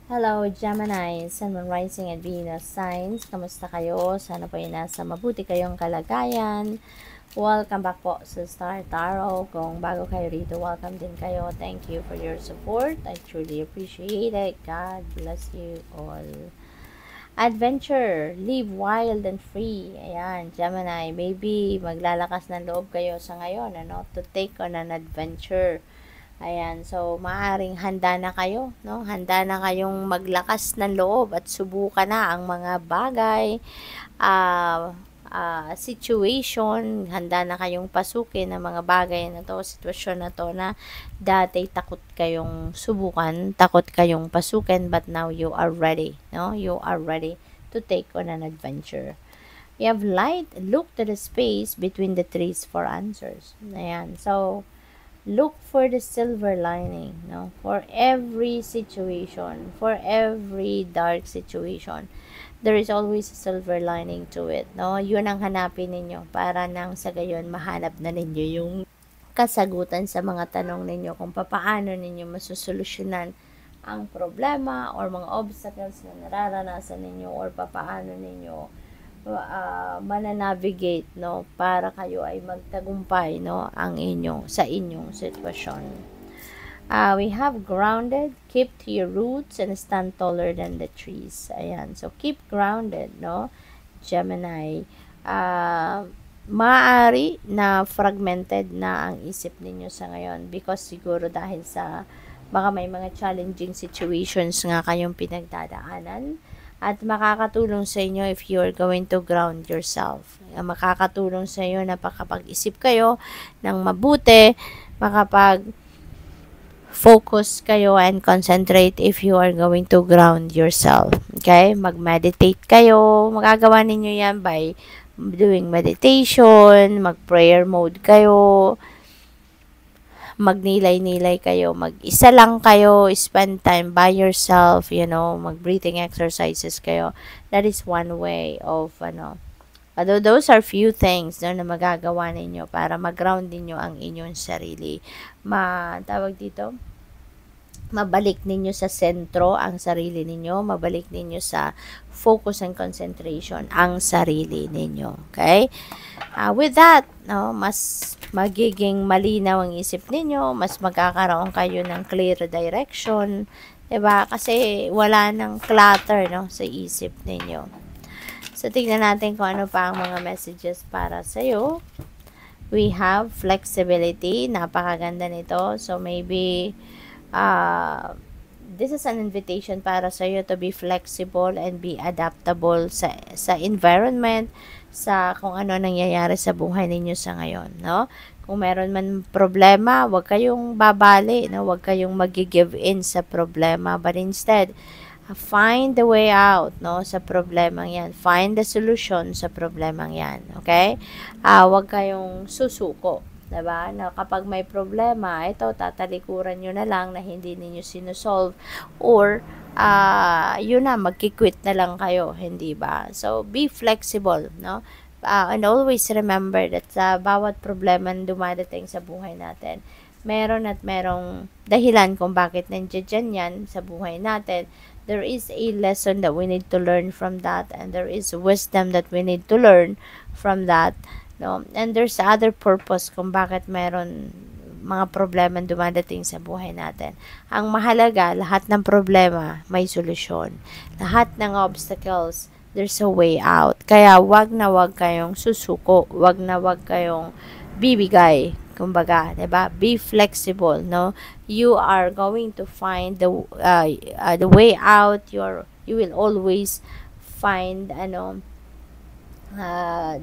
Hello, Gemini, Sun, Moon, Rising, and Venus signs. Kamusta kayo? Sana po ay nasa mabuti kayong kalagayan. Welcome back po sa Star Tarot. Kung bago kayo rito, welcome din kayo. Thank you for your support. I truly appreciate it. God bless you all. Adventure, live wild and free. Ayan, Gemini, maybe maglalakas ng loob kayo sa ngayon, to take on an adventure. Ayan, so maaring handa na kayo, no? Handa na kayong maglakas ng loob at subukan na ang mga bagay, situation, handa na kayong pasukin ang mga bagay na to, sitwasyon na to na dati takot kayong subukan, takot kayong pasukin, but now you are ready, no? You are ready to take on an adventure. You have light, look to the space between the trees for answers. Ayan, so look for the silver lining, no? For every situation, for every dark situation, there is always a silver lining to it, no? Yun ang hanapin ninyo para nang sa gayon mahanap na ninyo yung kasagutan sa mga tanong ninyo kung paano ninyo masusolusyonan ang problema or mga obstacles na nararanasan ninyo or paano ninyo mananavigate, no, para kayo ay magtagumpay, no, sa inyong sitwasyon. We have grounded, keep to your roots and stand taller than the trees. Ayan, so keep grounded, no, Gemini. Maaari na fragmented na ang isip ninyo sa ngayon because siguro dahil sa baka may mga challenging situations nga kayong pinagdadaanan. At makakatulong sa inyo if you are going to ground yourself. Makakatulong sa inyo na makapag-isip kayo ng mabuti, makapag-focus kayo and concentrate if you are going to ground yourself. Okay? Mag-meditate kayo. Magagawa ninyo yan by doing meditation, mag-prayer mode kayo, magnilay-nilay kayo, mag-isa lang kayo, spend time by yourself, mag-breathing exercises kayo. That is one way of, although those are few things, no, na magagawa ninyo para mag-ground ninyo ang inyong sarili. Tawag dito, mabalik ninyo sa sentro ang sarili ninyo, mabalik ninyo sa focus and concentration ang sarili ninyo. Okay? With that, no, mas magiging malinaw ang isip ninyo, mas magkakaroon kayo ng clear direction, 'di ba? Kasi wala nang clutter, no, sa isip ninyo. So tingnan natin kung ano pa ang mga messages para sa iyo. We have flexibility, napakaganda nito. So maybe this is an invitation para sa iyo to be flexible and be adaptable sa environment, sa kung ano nangyayari sa buhay ninyo sa ngayon, no? Kung meron man problema, huwag kayong babali, no? Huwag kayong mag-give in sa problema, but instead, find the way out, no, sa problemang yan. Find the solution sa problemang yan, okay? Huwag kayong susuko, diba? Na kapag may problema, ito, tatalikuran nyo na lang na hindi ninyo sinusolve or yun na, magkikwit na lang kayo, hindi ba? So, be flexible, no? And always remember that sa bawat problema na dumadating sa buhay natin, meron at merong dahilan kung bakit nandiyan yan sa buhay natin. There is a lesson that we need to learn from that, and there is wisdom that we need to learn from that, no? And there's other purpose kung bakit meron mga problema dumadating sa buhay natin. Ang mahalaga, lahat ng problema may solusyon. Lahat ng obstacles, there's a way out. Kaya wag na wag kayong susuko, wag na wag kayong bibigay. Kumbaga, 'di ba? Be flexible, no? You are going to find the way out. You will always find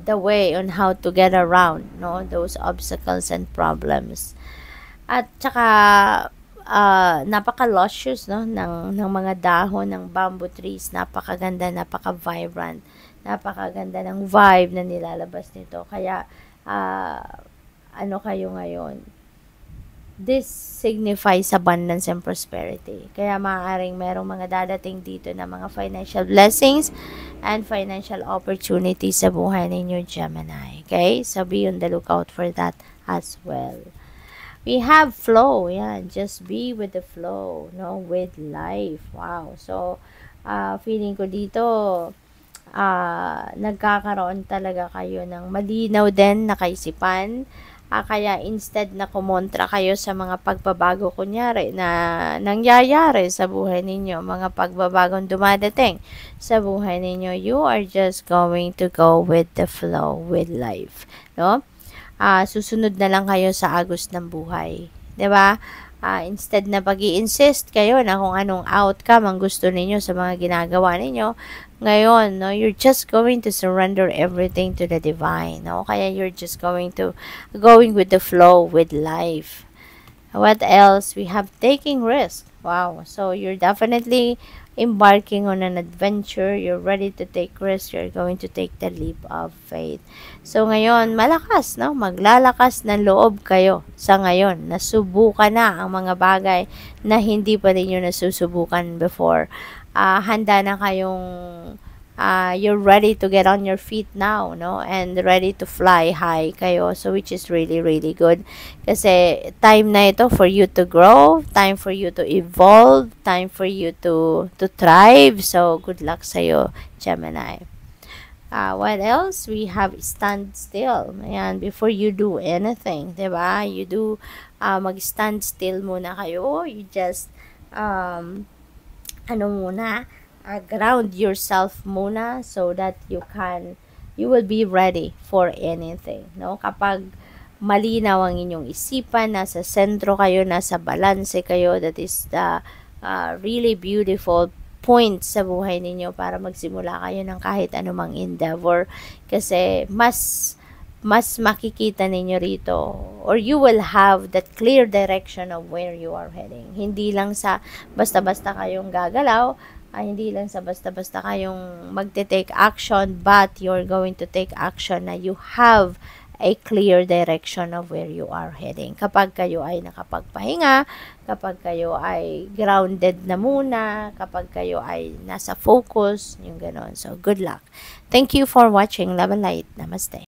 the way on how to get around, no, those obstacles and problems. At saka napaka-luscious, no, ng mga dahon ng bamboo trees. Napakaganda, napaka-vibrant, napakaganda ng vibe na nilalabas nito. Kaya kayo ngayon, this signifies abundance and prosperity. Kaya maaaring merong mga dadating dito na mga financial blessings and financial opportunities sa buhay ninyo, Gemini. Okay? So be on the lookout for that as well. We have flow. Yan. Just be with the flow, no? With life. Wow. So, feeling ko dito, nagkakaroon talaga kayo ng malinaw din na kaisipan. Kaya instead na kumontra kayo sa mga pagbabago kunyari na nangyayari sa buhay ninyo, mga pagbabagong dumadating sa buhay ninyo, you are just going to go with the flow with life, no? Susunod na lang kayo sa agos ng buhay, 'di ba? Instead na pag-i-insist kayo na kung anong outcome ang gusto ninyo sa mga ginagawa ninyo, ngayon, no, you're just going to surrender everything to the divine, no? Kaya you're just going with the flow with life. What else? We have taking risk. Wow. So you're definitely embarking on an adventure. You're ready to take risks. You're going to take the leap of faith. So ngayon, malakas, no? Maglalakas ng loob kayo sa ngayon. Nasubukan na ang mga bagay na hindi pa ninyo nasusubukan before. Handa na kayong you're ready to get on your feet now, no? And ready to fly high kayo. So, which is really, really good. Kasi, time na ito for you to grow, time for you to evolve, time for you to thrive. So, good luck sa'yo, Gemini. What else? We have stand still. Ayan, before you do anything, diba? You do, mag-stand still muna kayo. You just, ground yourself muna so that you will be ready for anything, no? Kapag malinaw ang inyong isipan, nasa sentro kayo, nasa balanse kayo, that is the really beautiful point sa buhay ninyo para magsimula kayo ng kahit anumang endeavor, kasi mas makikita ninyo rito, or you will have that clear direction of where you are heading. Hindi lang sa basta-basta kayong gagalaw, hindi lang sa basta-basta kayong magte-take action, but you're going to take action na you have a clear direction of where you are heading. Kapag kayo ay nakapagpahinga, kapag kayo ay grounded na muna, kapag kayo ay nasa focus, yung ganon. So, good luck. Thank you for watching. Love and light. Namaste.